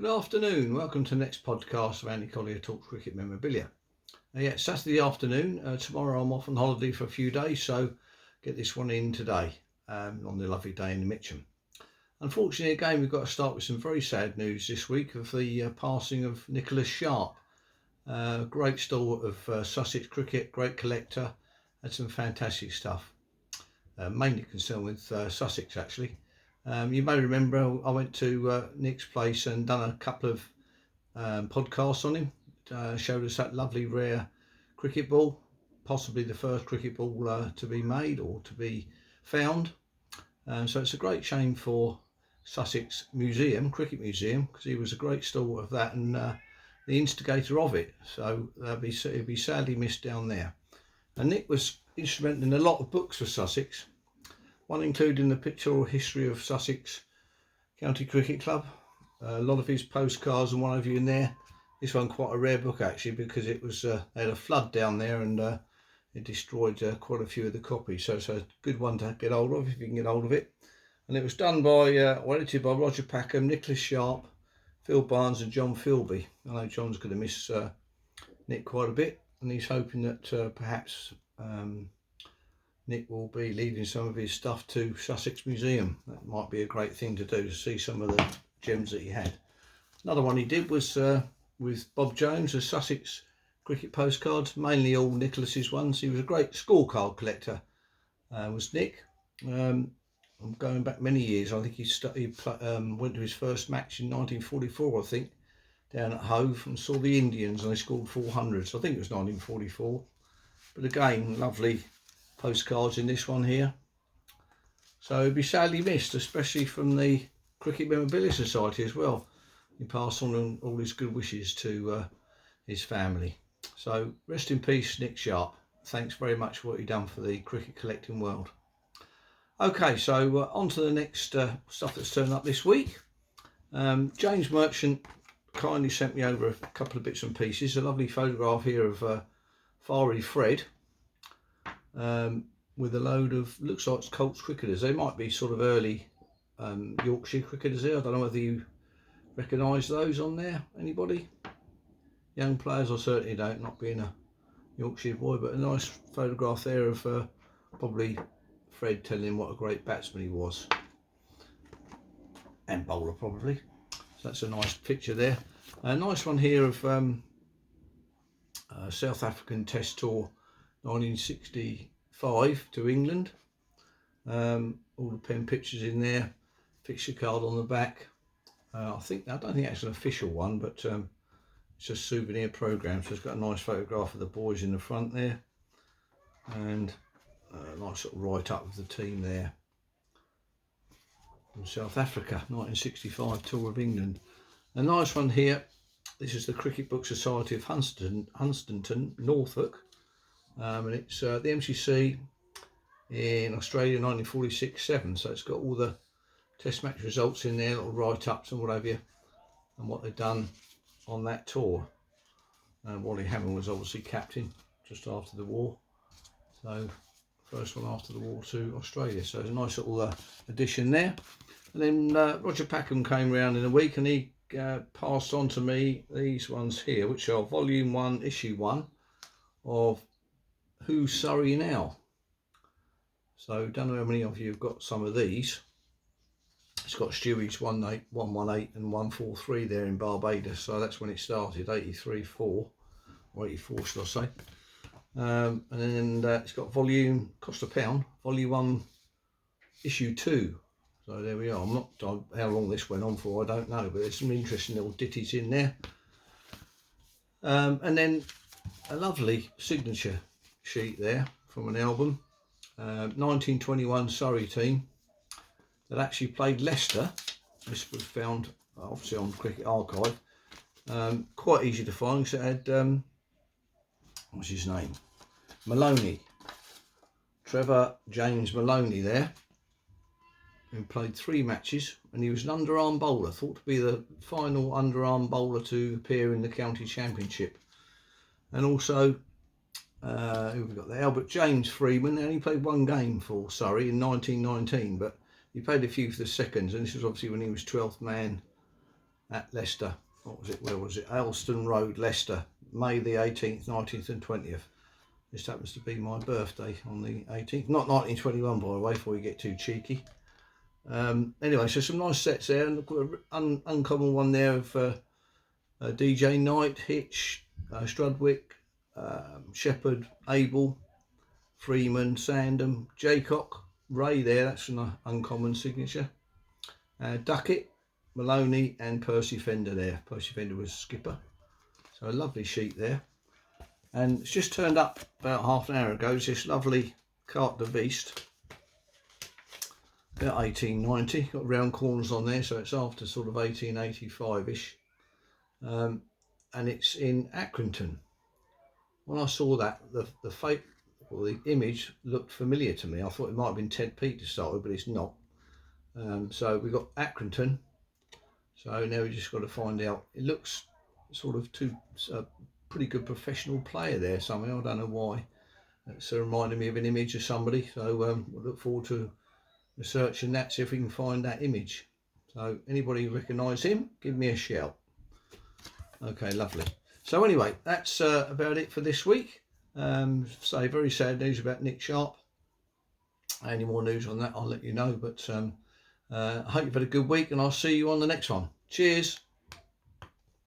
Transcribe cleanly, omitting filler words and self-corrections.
Good afternoon, welcome to the next podcast of Andy Collier-talks cricket memorabilia. It's Saturday afternoon, tomorrow I'm off on holiday for a few days, so get this one in today on the lovely day in Mitcham. Unfortunately again we've got to start with some very sad news this week of the passing of Nicholas Sharp, great stalwart of Sussex cricket, great collector, had some fantastic stuff, mainly concerned with Sussex actually. You may remember I went to Nick's place and done a couple of podcasts on him. Showed us that lovely rare cricket ball, possibly the first cricket ball to be made or to be found. So it's a great shame for Sussex Museum, Cricket Museum, because he was a great stalwart of that and the instigator of it. So he'll be sadly missed down there. And Nick was instrumental in a lot of books for Sussex. One including the pictorial history of Sussex County Cricket Club. A lot of his postcards and one of you in there. This one quite a rare book actually because it was they had a flood down there and it destroyed quite a few of the copies. So it's a good one to get hold of if you can get hold of it. And it was done by, edited by Roger Packham, Nicholas Sharp, Phil Barnes and John Philby. I know John's going to miss Nick quite a bit and he's hoping that perhaps Nick will be leaving some of his stuff to Sussex Museum. That might be a great thing to do, to see some of the gems that he had. Another one he did was with Bob Jones, the Sussex cricket postcards, mainly all Nicholas's ones. He was a great scorecard collector, was Nick. I'm going back many years. I think he went to his first match in 1944, I think, down at Hove and saw the Indians and they scored 400. So I think it was 1944. But again, lovely postcards in this one here. So he'll be sadly missed, especially from the Cricket Memorabilia Society as well. He passed on all his good wishes to his family. So rest in peace, Nick Sharp. Thanks very much for what you've done for the cricket collecting world. Okay, so on to the next stuff that's turned up this week. James Merchant kindly sent me over a couple of bits and pieces. A lovely photograph here of Fiery Fred with a load of, looks like it's Colts cricketers. They might be sort of early Yorkshire cricketers there. I don't know whether you recognise those on there, anybody? Young players, I certainly don't, not being a Yorkshire boy, but a nice photograph there of probably Fred telling him what a great batsman he was. And bowler probably. So that's a nice picture there. A nice one here of South African Test Tour 1965 to England. All the pen pictures in there, fixture card on the back. I don't think that's an official one, but it's just souvenir program. So it's got a nice photograph of the boys in the front there, and a nice sort of write up of the team there from South Africa, 1965 Tour of England. A nice one here. This is the Cricket Book Society of Hunstanton, Norfolk. And it's the MCC in Australia 1946-7, so it's got all the test match results in there, little write-ups and what have you, and what they've done on that tour. Wally Hammond was obviously captain just after the war, so first one after the war to Australia, so it's a nice little addition there. And then Roger Packham came round in a week and he passed on to me these ones here, which are volume 1 issue 1 of Who's Surrey Now? So don't know how many of you have got some of these. It's got Stewie's 118 and 143 there in Barbados, so that's when it started, 83-4 or 84 should I say. And then it's got volume, cost £1, volume 1 issue 2. So there we are. I'm not how long this went on for, I don't know, but there's some interesting little ditties in there. And then a lovely signature sheet there from an album, 1921 Surrey team that actually played Leicester. This was found obviously on Cricket Archive, quite easy to find because it had what's his name, Maloney, Trevor James Maloney there, who played 3 matches, and he was an underarm bowler, thought to be the final underarm bowler to appear in the county championship. And also who we got there, Albert James Freeman, and he played 1 game for Surrey in 1919, but he played a few for the seconds, and this was obviously when he was 12th man at Leicester. What was it? Where was it? Elston Road, Leicester, May the 18th, 19th and 20th. This happens to be my birthday on the 18th. Not 1921, by the way, before you get too cheeky. Anyway, so some nice sets there, and an uncommon one there of DJ Knight, Hitch, Strudwick, Shepherd, Abel, Freeman, Sandham, Jaycock, Ray there, that's an uncommon signature. Duckett, Maloney and Percy Fender there. Percy Fender was skipper. So a lovely sheet there. And it's just turned up about half an hour ago. It's this lovely Carte de Viste. About 1890. Got round corners on there, so it's after sort of 1885-ish. And it's in Accrington. When I saw that, the image looked familiar to me. I thought it might have been Ted Pete to start with, but it's not. So we've got Accrington. So now we just got to find out. It looks sort of a pretty good professional player there somehow. I don't know why. It's reminding me of an image of somebody. So we'll look forward to researching that, see if we can find that image. So anybody recognise him, give me a shout. Okay, lovely. So anyway, that's about it for this week. Very sad news about Nick Sharp. Any more news on that, I'll let you know. But I hope you've had a good week, and I'll see you on the next one. Cheers.